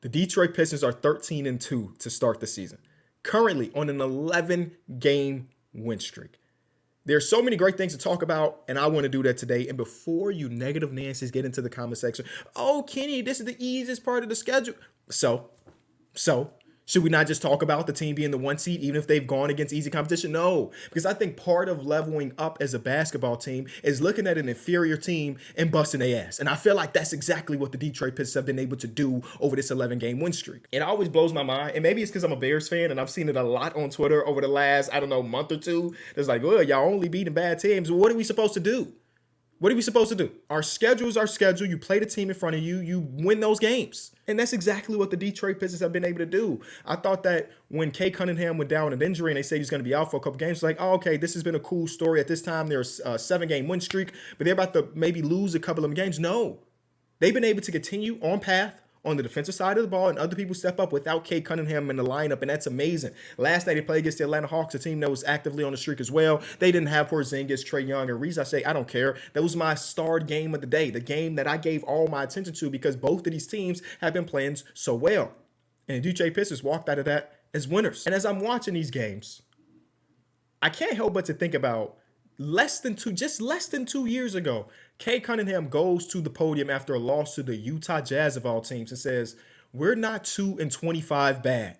The Detroit Pistons are 13-2 to start the season, currently on an 11-game win streak. There's so many great things to talk about, and I want to do that today. And before you negative Nancy's get into the comment section, oh, Kenny, this is the easiest part of the schedule. So, should we not just talk about the team being the one seed, even if they've gone against easy competition? No, because I think part of leveling up as a basketball team is looking at an inferior team and busting their ass. And I feel like that's exactly what the Detroit Pistons have been able to do over this 11-game win streak. It always blows my mind, and maybe it's because I'm a Bears fan and I've seen it a lot on Twitter over the last, month or two. It's like, well, y'all only beating bad teams. Well, what are we supposed to do? What are we supposed to do? Our schedule is our schedule. You play the team in front of you. You win those games. And that's exactly what the Detroit Pistons have been able to do. I thought that when Kay Cunningham went down with an injury and they said he's going to be out for a couple games, it's like, oh, okay, this has been a cool story. At this time, there's a 7-game win streak, but they're about to maybe lose a couple of games. No. They've been able to continue on path on the defensive side of the ball, and other people step up without Kay Cunningham in the lineup, and that's amazing. Last night they played against the Atlanta Hawks, a team that was actively on the streak as well. They didn't have Porzingis, Trae Young, and reason I say I don't care. That was my starred game of the day, the game that I gave all my attention to because both of these teams have been playing so well. And the Detroit Pistons walked out of that as winners. And as I'm watching these games, I can't help but to think about less than 2 years ago, Kay Cunningham goes to the podium after a loss to the Utah Jazz of all teams and says, we're not 2-25 bad.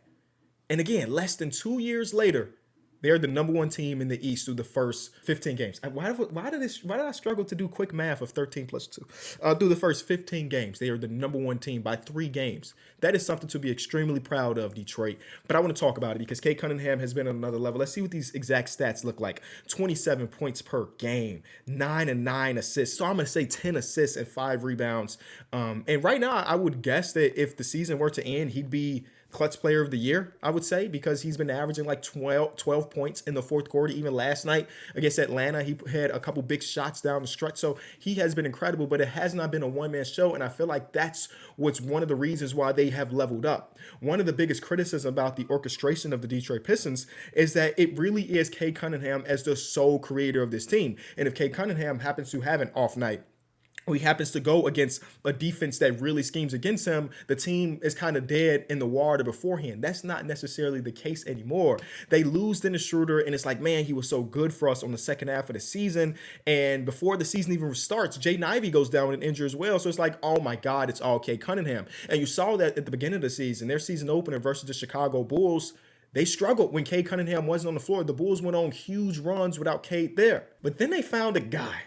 And again, less than 2 years later, they're the number one team in the East through the first 15 games. Why did I struggle to do quick math of 13 plus 2? Through the first 15 games, they are the number one team by 3 games. That is something to be extremely proud of, Detroit. But I want to talk about it because Kay Cunningham has been on another level. Let's see what these exact stats look like. 27 points per game, 9 and 9 assists. So I'm going to say 10 assists and 5 rebounds. And right now, I would guess that if the season were to end, he'd be clutch player of the year, I would say, because he's been averaging like 12 points in the fourth quarter. Even last night against Atlanta, he had a couple big shots down the stretch. So he has been incredible, but it has not been a one-man show. And I feel like that's what's one of the reasons why they have leveled up. One of the biggest criticisms about the orchestration of the Detroit Pistons is that it really is Kay Cunningham as the sole creator of this team. And if Kay Cunningham happens to have an off night, or he happens to go against a defense that really schemes against him, the team is kind of dead in the water beforehand. That's not necessarily the case anymore. They lose Dennis Schroeder, and it's like, man, he was so good for us on the second half of the season. And before the season even starts, Jay Ivey goes down and injured as well. So it's like, oh my God, it's all Kay Cunningham. And you saw that at the beginning of the season, their season opener versus the Chicago Bulls. They struggled when Kay Cunningham wasn't on the floor. The Bulls went on huge runs without Kay there. But then they found a guy.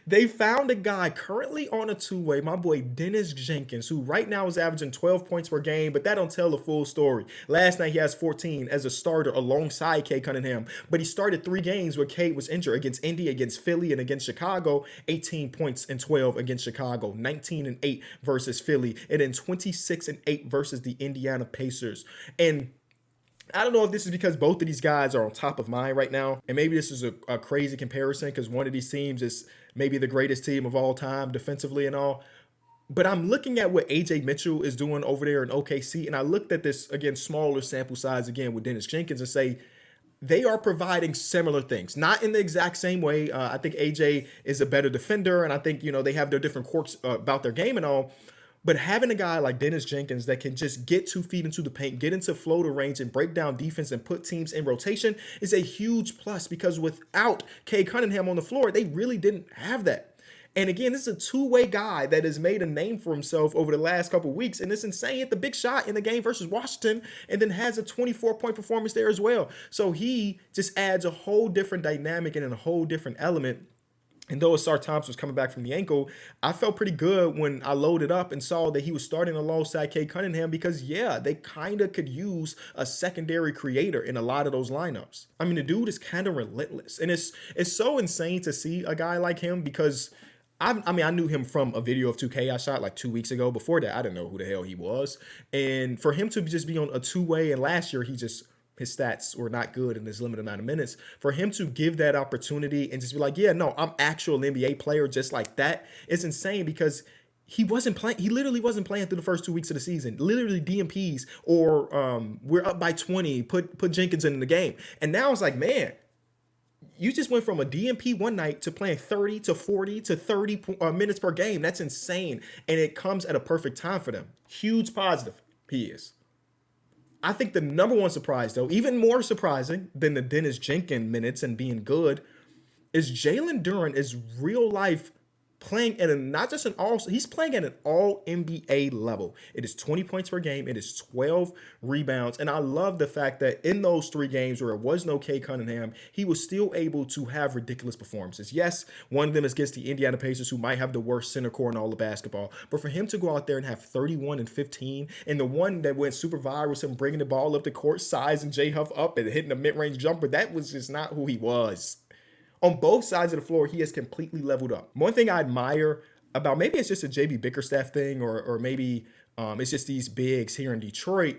They found a guy currently on a two-way, my boy Dennis Jenkins, who right now is averaging 12 points per game, but that don't tell the full story. Last night he has 14 as a starter alongside Kay Cunningham, but he started 3 games where Kay was injured against Indy, against Philly, and against Chicago. 18 points and 12 against Chicago, 19 and 8 versus Philly, and then 26 and 8 versus the Indiana Pacers. And I don't know if this is because both of these guys are on top of mind right now. And maybe this is a crazy comparison because one of these teams is maybe the greatest team of all time defensively and all. But I'm looking at what AJ Mitchell is doing over there in OKC. And I looked at this, again, smaller sample size again with Dennis Jenkins and say, they are providing similar things, not in the exact same way. I think AJ is a better defender. And I think, they have their different quirks about their game and all. But having a guy like Dennis Jenkins that can just get 2 feet into the paint, get into floater range and break down defense and put teams in rotation is a huge plus because without Kay Cunningham on the floor, they really didn't have that. And again, this is a two-way guy that has made a name for himself over the last couple of weeks. And it's insane. Hit the big shot in the game versus Washington and then has a 24-point performance there as well. So he just adds a whole different dynamic and a whole different element. And though Asar Thompson was coming back from the ankle, I felt pretty good when I loaded up and saw that he was starting alongside Kay Cunningham because, yeah, they kind of could use a secondary creator in a lot of those lineups. I mean, the dude is kind of relentless. And it's so insane to see a guy like him because, I knew him from a video of 2K I shot like 2 weeks ago. Before that, I didn't know who the hell he was. And for him to just be on a two-way, and last year his stats were not good in this limited amount of minutes. For him to give that opportunity and just be like, yeah, no, I'm actual NBA player just like that is insane because he wasn't playing. He literally wasn't playing through the first 2 weeks of the season. Literally DMPs or we're up by 20, put Jenkins in the game. And now it's like, man, You just went from a DMP one night to playing 30 to 40 to 30 minutes per game. That's insane. And it comes at a perfect time for them. Huge positive. He is. I think the number one surprise, though, even more surprising than the Dennis Jenkins minutes and being good, is Jalen Duren is real life playing at a not just an all he's playing at an all NBA level. It is 20 points per game, it is 12 rebounds, and I love the fact that in those 3 games where it was no K Cunningham, he was still able to have ridiculous performances. Yes, one of them is against the Indiana Pacers, who might have the worst center core in all of basketball, but for him to go out there and have 31 and 15, and the one that went super viral was him bringing the ball up the court, sizing J Huff up and hitting a mid-range jumper, that was just not who he was. On both sides of the floor, he has completely leveled up. One thing I admire about, maybe it's just a JB Bickerstaff thing, or maybe it's just these bigs here in Detroit.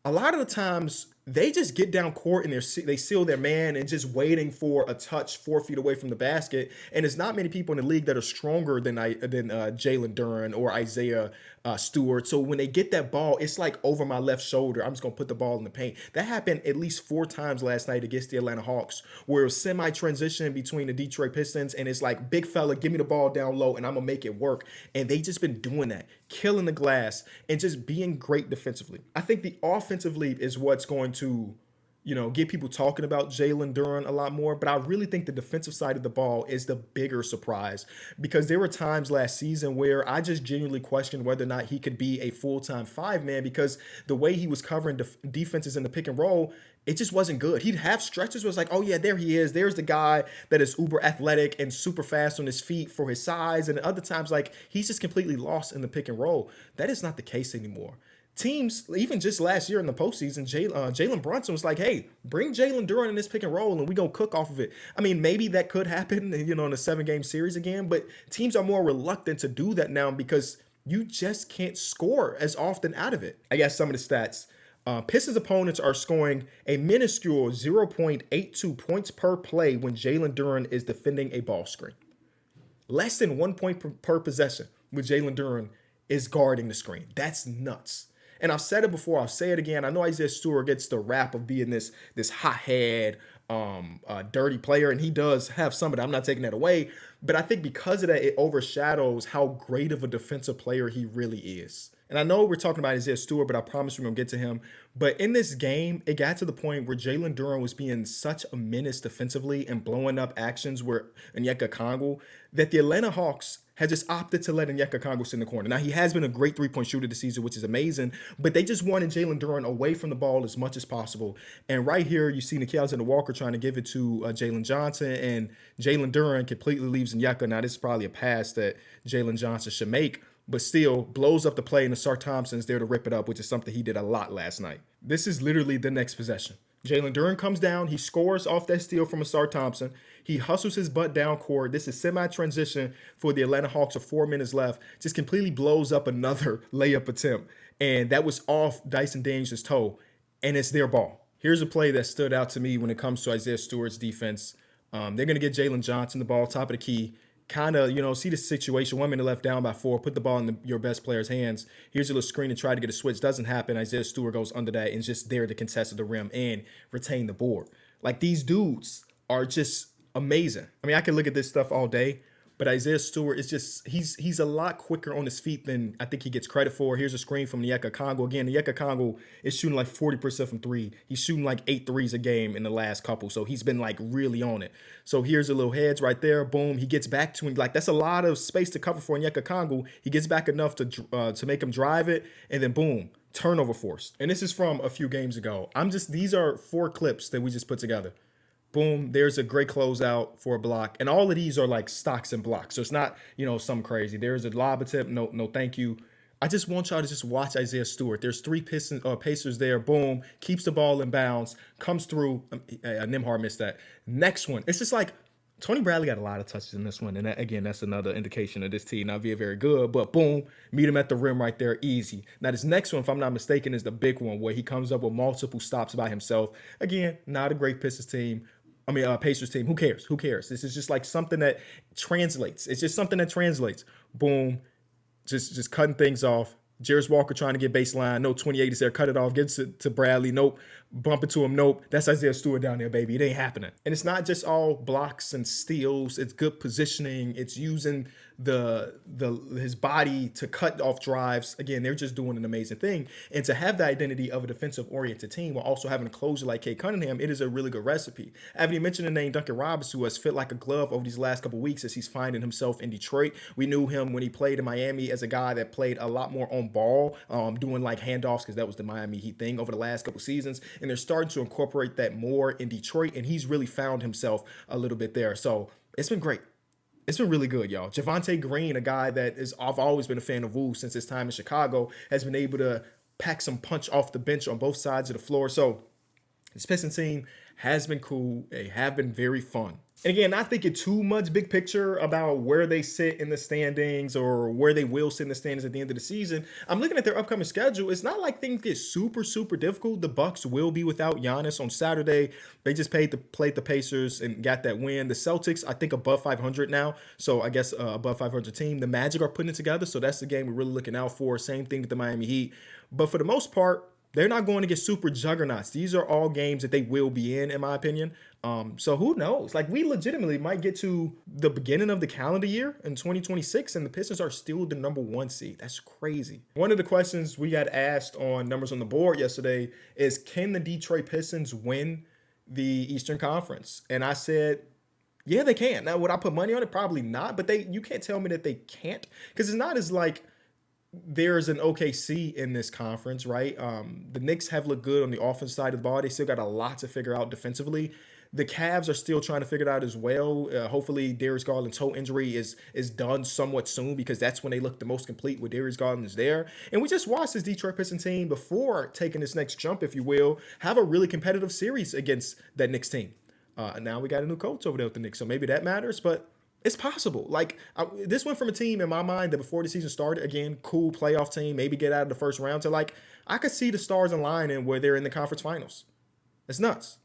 A lot of the times they just get down court and they seal their man and just waiting for a touch 4 feet away from the basket. And there's not many people in the league that are stronger than Jalen Duren or Isaiah Stewart. So when they get that ball, it's like over my left shoulder. I'm just gonna put the ball in the paint. That happened at least 4 times last night against the Atlanta Hawks, where it was semi-transition between the Detroit Pistons, and it's like, big fella, give me the ball down low and I'm gonna make it work. And they just been doing that, killing the glass and just being great defensively. I think the offensive leap is what's going to, get people talking about Jalen Duren a lot more. But I really think the defensive side of the ball is the bigger surprise, because there were times last season where I just genuinely questioned whether or not he could be a full-time 5-man, because the way he was covering defenses in the pick and roll, it just wasn't good. He'd have stretches where it's like, oh yeah, there he is. There's the guy that is uber athletic and super fast on his feet for his size. And other times, like, he's just completely lost in the pick and roll. That is not the case anymore. Teams, even just last year in the postseason, Jalen Brunson was like, hey, bring Jalen Duren in this pick and roll and we gonna cook off of it. I mean, maybe that could happen, in a 7-game series again, but teams are more reluctant to do that now because you just can't score as often out of it. I guess some of the stats. Pistons opponents are scoring a minuscule 0.82 points per play when Jalen Duren is defending a ball screen. Less than 1 point per possession when Jalen Duren is guarding the screen. That's nuts. And I've said it before, I'll say it again. I know Isaiah Stewart gets the rap of being this hothead, dirty player, and he does have some of that. I'm not taking that away. But I think because of that, it overshadows how great of a defensive player he really is. And I know we're talking about Isaiah Stewart, but I promise we're going to get to him. But in this game, it got to the point where Jalen Duren was being such a menace defensively and blowing up actions where Onyeka Okongwu, that the Atlanta Hawks had just opted to let Onyeka Okongwu sit in the corner. Now, he has been a great three-point shooter this season, which is amazing, but they just wanted Jalen Duren away from the ball as much as possible. And right here, you see Nickeil Alexander-Walker trying to give it to Jalen Johnson, and Jalen Duren completely leaves Onyeka. Now, this is probably a pass that Jalen Johnson should make, but still blows up the play, and Ausar Thompson's there to rip it up, which is something he did a lot last night. This is literally the next possession. Jalen Duren comes down. He scores off that steal from Ausar Thompson. He hustles his butt down court. This is semi-transition for the Atlanta Hawks with 4 minutes left. Just completely blows up another layup attempt. And that was off Dyson Daniels' toe. And it's their ball. Here's a play that stood out to me when it comes to Isaiah Stewart's defense. They're going to get Jalen Johnson the ball, top of the key. Kind of, see the situation. 1 minute left, down by 4. Put the ball in your best player's hands. Here's a little screen to try to get a switch. Doesn't happen. Isaiah Stewart goes under that and just there to contest at the rim and retain the board. Like, these dudes are just amazing. I mean, I can look at this stuff all day, but Isaiah Stewart is just, he's a lot quicker on his feet than I think he gets credit for. Here's a screen from Onyeka Okongwu. Again, Onyeka Okongwu is shooting like 40% from 3. He's shooting like 8 threes a game in the last couple, so he's been like really on it. So here's a little heads right there. Boom, he gets back to him. Like, that's a lot of space to cover for Onyeka Okongwu. He gets back enough to make him drive it, and then boom, turnover forced. And this is from a few games ago. These are 4 clips that we just put together. Boom, there's a great closeout for a block. And all of these are like stocks and blocks. So it's not, something crazy. There's a lob attempt. No, thank you. I just want y'all to just watch Isaiah Stewart. There's 3 Pacers there. Boom, keeps the ball in bounds, comes through. Nimhard missed that. Next one. It's just like Tony Bradley got a lot of touches in this one. And that, again, that's another indication of this team not being very good. But boom, meet him at the rim right there. Easy. Now, this next one, if I'm not mistaken, is the big one where he comes up with multiple stops by himself. Again, not a great Pacers team. Pacers team. Who cares? Who cares? This is just like something that translates. It's just something that translates. Boom. Just cutting things off. Jarris Walker trying to get baseline. No, 28 is there. Cut it off. Gets it to Bradley. Nope. Bump into him. Nope. That's Isaiah Stewart down there, baby. It ain't happening. And it's not just all blocks and steals. It's good positioning. It's using the his body to cut off drives. Again, they're just doing an amazing thing. And to have the identity of a defensive oriented team while also having a closer like Kate Cunningham, it is a really good recipe. I haven't even mentioned the name Duncan Robinson, who has fit like a glove over these last couple weeks as he's finding himself in Detroit. We knew him when he played in Miami as a guy that played a lot more on ball, doing like handoffs because that was the Miami Heat thing over the last couple seasons. And they're starting to incorporate that more in Detroit, and he's really found himself a little bit there. So it's been great. It's been really good, y'all. Javonte Green, a guy that is I've always been a fan of Wu since his time in Chicago, has been able to pack some punch off the bench on both sides of the floor. So this Pistons team has been cool. They have been very fun. And again, not thinking too much big picture about where they sit in the standings or where they will sit in the standings at the end of the season. I'm looking at their upcoming schedule. It's not like things get super, super difficult. The Bucks will be without Giannis on Saturday. They just played the Pacers and got that win. The Celtics, I think, above 500 now. So I guess above 500 team. The Magic are putting it together. So that's the game we're really looking out for. Same thing with the Miami Heat. But for the most part, they're not going to get super juggernauts. These are all games that they will be in my opinion. So who knows? Like, we legitimately might get to the beginning of the calendar year in 2026, and the Pistons are still the number 1 seed. That's crazy. One of the questions we got asked on Numbers on the Board yesterday is, can the Detroit Pistons win the Eastern Conference? And I said, yeah, they can. Now, would I put money on it? Probably not. But you can't tell me that they can't, because it's not as like there's an OKC in this conference, right? The Knicks have looked good on the offensive side of the ball. They still got a lot to figure out defensively. The Cavs are still trying to figure it out as well. Hopefully, Darius Garland's toe injury is done somewhat soon, because that's when they look the most complete when Darius Garland is there. And we just watched this Detroit Pistons team, before taking this next jump, if you will, have a really competitive series against that Knicks team. Now we got a new coach over there with the Knicks, so maybe that matters, but it's possible. Like, this went from a team in my mind that before the season started, again, cool playoff team, maybe get out of the first round, to like, I could see the stars aligning where they're in the conference finals. It's nuts.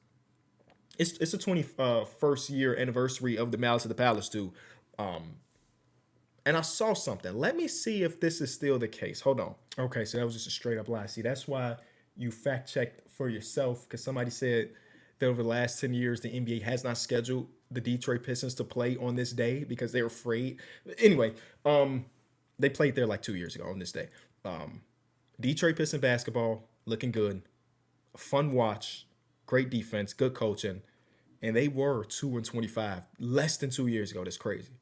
It's the 21st year anniversary of the Malice at the Palace too. And I saw something. Let me see if this is still the case. Hold on. Okay, so that was just a straight up lie. See, that's why you fact checked for yourself, because somebody said that over the last 10 years, the NBA has not scheduled the Detroit Pistons to play on this day because they're afraid. Anyway, they played there like 2 years ago on this day. Detroit Pistons basketball looking good, a fun watch, great defense, good coaching, and they were 2-25 less than 2 years ago. That's crazy.